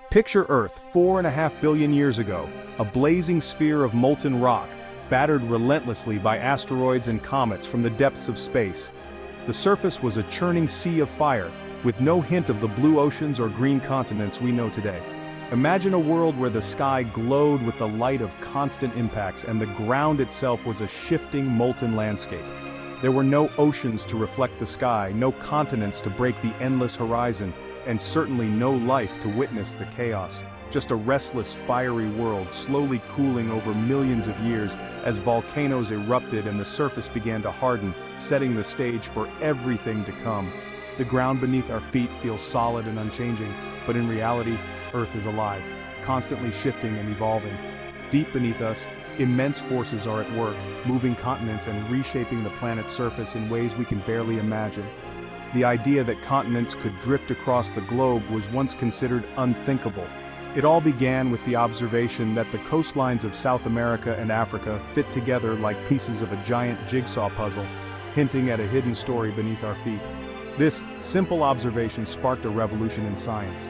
Picture Earth 4.5 billion years ago, a blazing sphere of molten rock, battered relentlessly by asteroids and comets from the depths of space. The surface was a churning sea of fire, with no hint of the blue oceans or green continents we know today. Imagine a world where the sky glowed with the light of constant impacts and the ground itself was a shifting molten landscape. There were no oceans to reflect the sky, no continents to break the endless horizon, and certainly no life to witness the chaos. Just a restless, fiery world slowly cooling over millions of years as volcanoes erupted and the surface began to harden, setting the stage for everything to come. The ground beneath our feet feels solid and unchanging, but in reality, Earth is alive, constantly shifting and evolving. Deep beneath us, immense forces are at work, moving continents and reshaping the planet's surface in ways we can barely imagine. The idea that continents could drift across the globe was once considered unthinkable. It all began with the observation that the coastlines of South America and Africa fit together like pieces of a giant jigsaw puzzle, hinting at a hidden story beneath our feet. This simple observation sparked a revolution in science.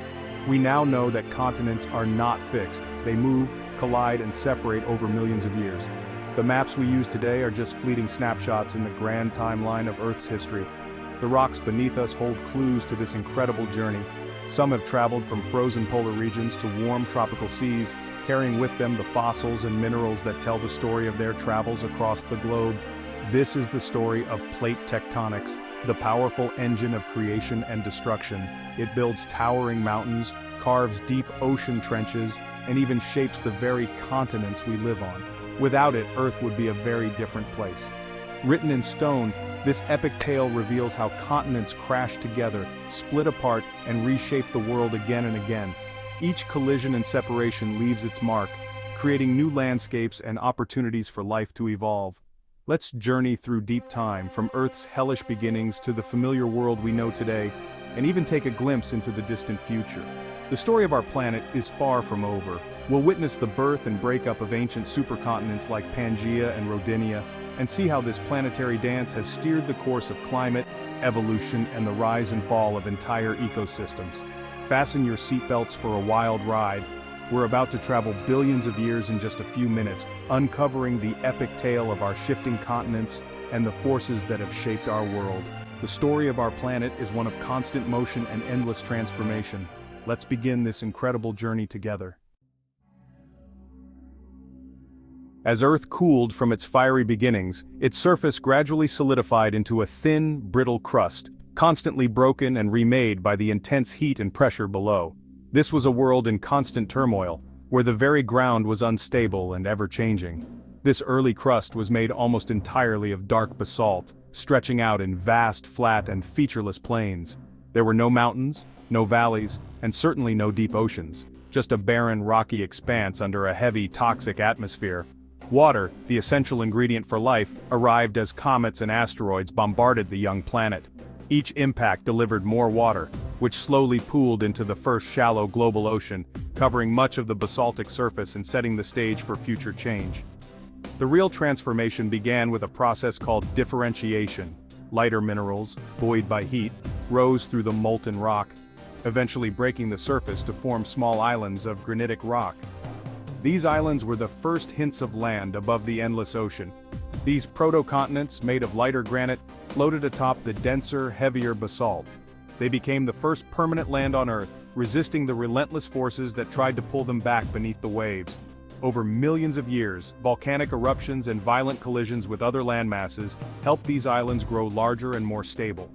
We now know that continents are not fixed. They move, collide, and separate over millions of years. The maps we use today are just fleeting snapshots in the grand timeline of Earth's history. The rocks beneath us hold clues to this incredible journey. Some have traveled from frozen polar regions to warm tropical seas, carrying with them the fossils and minerals that tell the story of their travels across the globe. This is the story of plate tectonics, the powerful engine of creation and destruction. It builds towering mountains, carves deep ocean trenches, and even shapes the very continents we live on. Without it, Earth would be a very different place. Written in stone, this epic tale reveals how continents crash together, split apart, and reshape the world again and again. Each collision and separation leaves its mark, creating new landscapes and opportunities for life to evolve. Let's journey through deep time, from Earth's hellish beginnings to the familiar world we know today, and even take a glimpse into the distant future. The story of our planet is far from over. We'll witness the birth and breakup of ancient supercontinents like Pangaea and Rodinia, and see how this planetary dance has steered the course of climate, evolution, and the rise and fall of entire ecosystems. Fasten your seatbelts for a wild ride. We're about to travel billions of years in just a few minutes, uncovering the epic tale of our shifting continents and the forces that have shaped our world. The story of our planet is one of constant motion and endless transformation. Let's begin this incredible journey together. As Earth cooled from its fiery beginnings, its surface gradually solidified into a thin, brittle crust, constantly broken and remade by the intense heat and pressure below. This was a world in constant turmoil, where the very ground was unstable and ever-changing. This early crust was made almost entirely of dark basalt, stretching out in vast, flat, and featureless plains. There were no mountains, no valleys, and certainly no deep oceans, just a barren, rocky expanse under a heavy, toxic atmosphere. Water, the essential ingredient for life, arrived as comets and asteroids bombarded the young planet. Each impact delivered more water, which slowly pooled into the first shallow global ocean, covering much of the basaltic surface and setting the stage for future change. The real transformation began with a process called differentiation. Lighter minerals, buoyed by heat, rose through the molten rock, eventually breaking the surface to form small islands of granitic rock. These islands were the first hints of land above the endless ocean. These proto-continents, made of lighter granite, floated atop the denser, heavier basalt. They became the first permanent land on Earth, resisting the relentless forces that tried to pull them back beneath the waves. Over millions of years, volcanic eruptions and violent collisions with other landmasses helped these islands grow larger and more stable.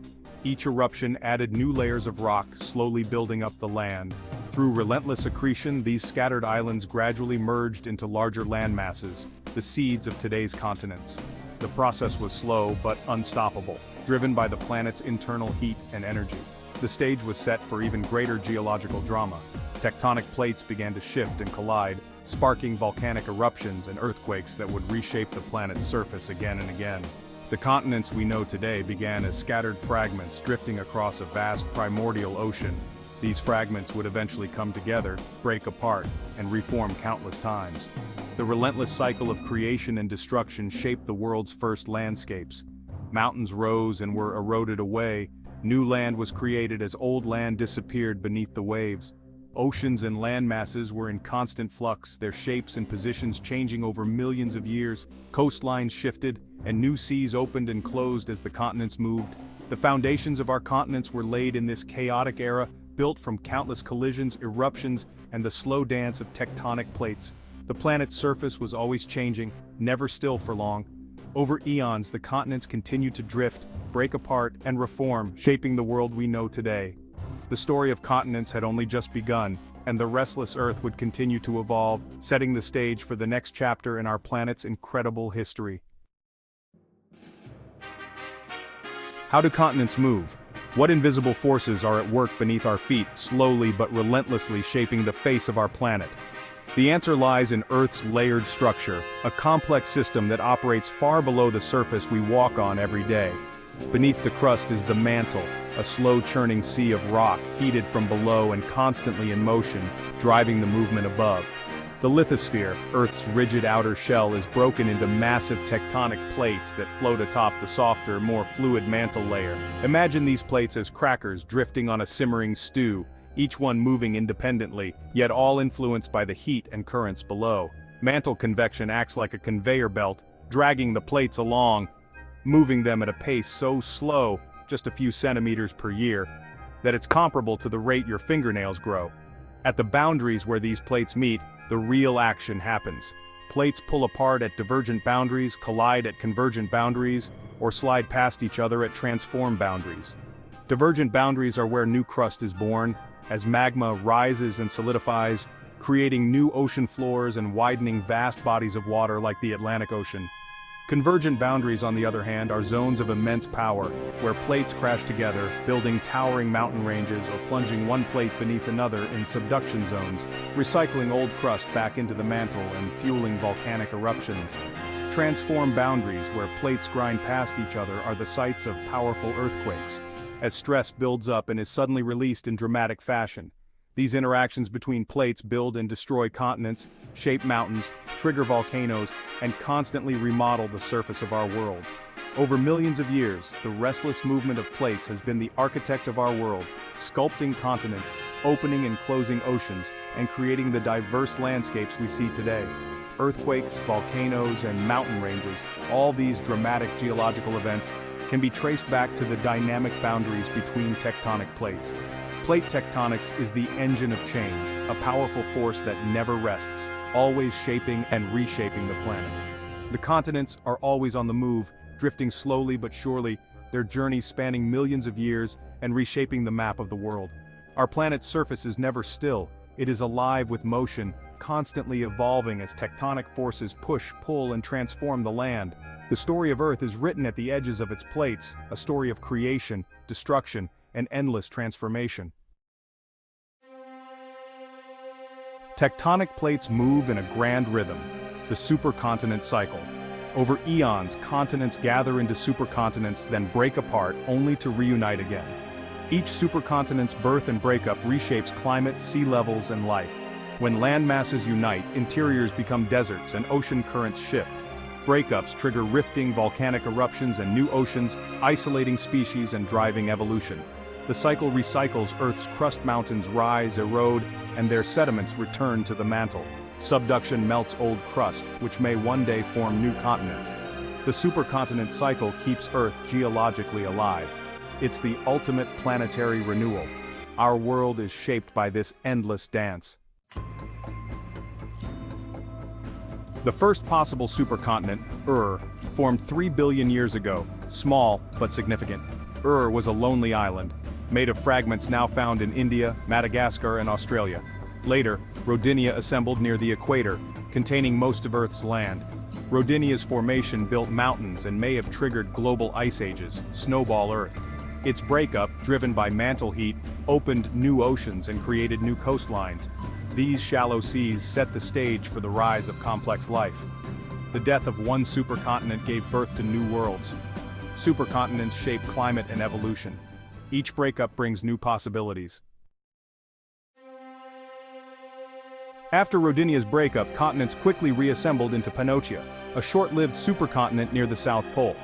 Each eruption added new layers of rock, slowly building up the land. Through relentless accretion, these scattered islands gradually merged into larger landmasses, the seeds of today's continents. The process was slow but unstoppable, driven by the planet's internal heat and energy. The stage was set for even greater geological drama. Tectonic plates began to shift and collide, sparking volcanic eruptions and earthquakes that would reshape the planet's surface again and again. The continents we know today began as scattered fragments drifting across a vast primordial ocean. These fragments would eventually come together, break apart, and reform countless times. The relentless cycle of creation and destruction shaped the world's first landscapes. Mountains rose and were eroded away, new land was created as old land disappeared beneath the waves. Oceans and land masses were in constant flux, their shapes and positions changing over millions of years. Coastlines shifted, and new seas opened and closed as the continents moved. The foundations of our continents were laid in this chaotic era, built from countless collisions, eruptions, and the slow dance of tectonic plates. The planet's surface was always changing, never still for long. Over eons, the continents continued to drift, break apart, and reform, shaping the world we know today. The story of continents had only just begun, and the restless Earth would continue to evolve, setting the stage for the next chapter in our planet's incredible history. How do continents move? What invisible forces are at work beneath our feet, slowly but relentlessly shaping the face of our planet? The answer lies in Earth's layered structure, a complex system that operates far below the surface we walk on every day. Beneath the crust is the mantle, a slow-churning sea of rock, heated from below and constantly in motion, driving the movement above. The lithosphere, Earth's rigid outer shell, is broken into massive tectonic plates that float atop the softer, more fluid mantle layer. Imagine these plates as crackers drifting on a simmering stew, each one moving independently, yet all influenced by the heat and currents below. Mantle convection acts like a conveyor belt, dragging the plates along, moving them at a pace so slow, just a few centimeters per year, that it's comparable to the rate your fingernails grow. At the boundaries where these plates meet, the real action happens. Plates pull apart at divergent boundaries, collide at convergent boundaries, or slide past each other at transform boundaries. Divergent boundaries are where new crust is born, as magma rises and solidifies, creating new ocean floors and widening vast bodies of water like the Atlantic Ocean. Convergent boundaries, on the other hand, are zones of immense power, where plates crash together, building towering mountain ranges or plunging one plate beneath another in subduction zones, recycling old crust back into the mantle and fueling volcanic eruptions. Transform boundaries, where plates grind past each other, are the sites of powerful earthquakes, as stress builds up and is suddenly released in dramatic fashion. These interactions between plates build and destroy continents, shape mountains, trigger volcanoes, and constantly remodel the surface of our world. Over millions of years, the restless movement of plates has been the architect of our world, sculpting continents, opening and closing oceans, and creating the diverse landscapes we see today. Earthquakes, volcanoes, and mountain ranges, all these dramatic geological events, can be traced back to the dynamic boundaries between tectonic plates. Plate tectonics is the engine of change, a powerful force that never rests, always shaping and reshaping the planet. The continents are always on the move, drifting slowly but surely, their journeys spanning millions of years and reshaping the map of the world. Our planet's surface is never still, it is alive with motion, constantly evolving as tectonic forces push, pull, and transform the land. The story of Earth is written at the edges of its plates, a story of creation, destruction, and endless transformation. Tectonic plates move in a grand rhythm, the supercontinent cycle. Over eons, continents gather into supercontinents, then break apart, only to reunite again. Each supercontinent's birth and breakup reshapes climate, sea levels, and life. When land masses unite, interiors become deserts and ocean currents shift. Breakups trigger rifting, volcanic eruptions, and new oceans, isolating species and driving evolution. The cycle recycles Earth's crust, mountains rise, erode, and their sediments return to the mantle. Subduction melts old crust, which may one day form new continents. The supercontinent cycle keeps Earth geologically alive. It's the ultimate planetary renewal. Our world is shaped by this endless dance. The first possible supercontinent, formed 3 billion years ago, small but significant. Was a lonely island, made of fragments now found in India, Madagascar, and Australia. Later, Rodinia assembled near the equator, containing most of Earth's land. Rodinia's formation built mountains and may have triggered global ice ages, snowball Earth. Its breakup, driven by mantle heat, opened new oceans and created new coastlines. These shallow seas set the stage for the rise of complex life. The death of one supercontinent gave birth to new worlds. Supercontinents shape climate and evolution. Each breakup brings new possibilities. After Rodinia's breakup, continents quickly reassembled into Pannotia, a short-lived supercontinent near the South Pole.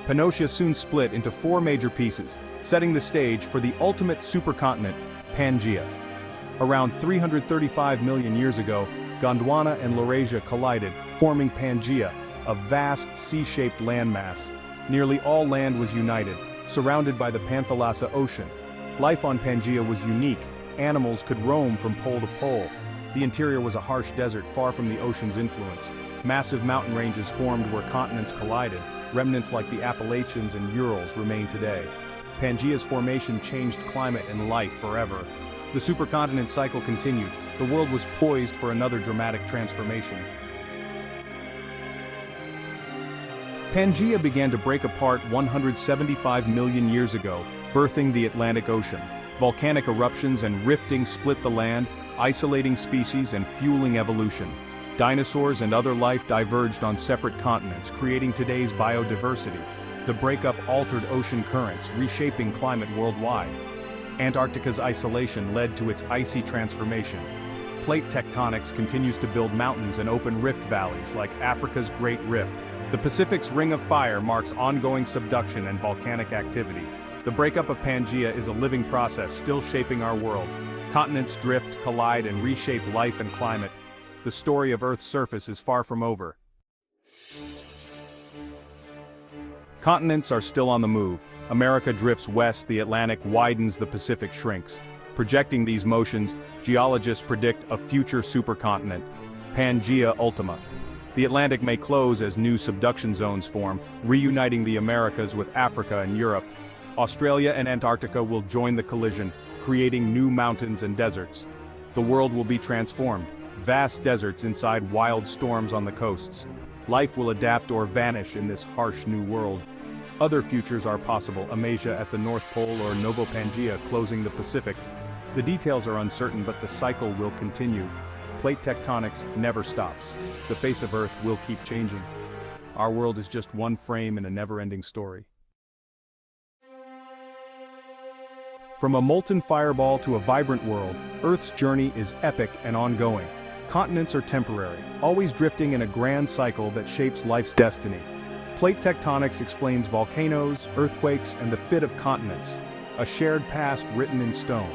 Pannotia soon split into 4 major pieces, setting the stage for the ultimate supercontinent, Pangaea. Around 335 million years ago, Gondwana and Laurasia collided, forming Pangaea, a vast C-shaped landmass. Nearly all land was united, surrounded by the Panthalassa Ocean. Life on Pangaea was unique. Animals could roam from pole to pole. The interior was a harsh desert far from the ocean's influence. Massive mountain ranges formed where continents collided. Remnants like the Appalachians and Urals remain today. Pangaea's formation changed climate and life forever. The supercontinent cycle continued. The world was poised for another dramatic transformation. Pangaea began to break apart 175 million years ago, birthing the Atlantic Ocean. Volcanic eruptions and rifting split the land, isolating species and fueling evolution. Dinosaurs and other life diverged on separate continents, creating today's biodiversity. The breakup altered ocean currents, reshaping climate worldwide. Antarctica's isolation led to its icy transformation. Plate tectonics continues to build mountains and open rift valleys like Africa's Great Rift. The Pacific's Ring of Fire marks ongoing subduction and volcanic activity. The breakup of Pangaea is a living process still shaping our world. Continents drift, collide, and reshape life and climate. The story of Earth's surface is far from over. Continents are still on the move. America drifts west, the Atlantic widens, the Pacific shrinks. Projecting these motions, geologists predict a future supercontinent, Pangaea Ultima. The Atlantic may close as new subduction zones form, reuniting the Americas with Africa and Europe. Australia and Antarctica will join the collision, creating new mountains and deserts. The world will be transformed, vast deserts inside wild storms on the coasts. Life will adapt or vanish in this harsh new world. Other futures are possible, Amasia at the North Pole or Novo Pangaea closing the Pacific. The details are uncertain, but the cycle will continue. Plate tectonics never stops. The face of Earth will keep changing. Our world is just one frame in a never-ending story. From a molten fireball to a vibrant world, Earth's journey is epic and ongoing. Continents are temporary, always drifting in a grand cycle that shapes life's destiny. Plate tectonics explains volcanoes, earthquakes, and the fit of continents, a shared past written in stone.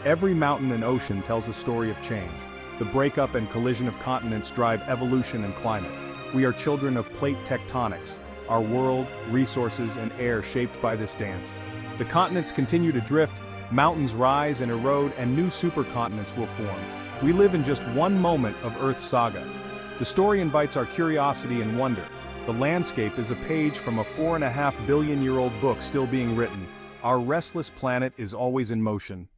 Every mountain and ocean tells a story of change. The breakup and collision of continents drive evolution and climate. We are children of plate tectonics, our world, resources, and air shaped by this dance. The continents continue to drift, mountains rise and erode, and new supercontinents will form. We live in just one moment of Earth's saga. The story invites our curiosity and wonder. The landscape is a page from a 4.5 billion-year-old book still being written. Our restless planet is always in motion.